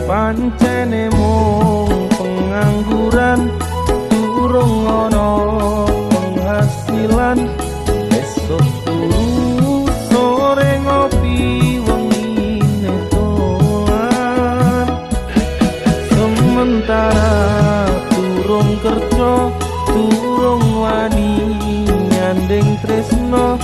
pancene mung pengangguran durung ono penghasilan esok turu sore ngopi wengi netolan sementara durung kerja durung wani nyanding tresno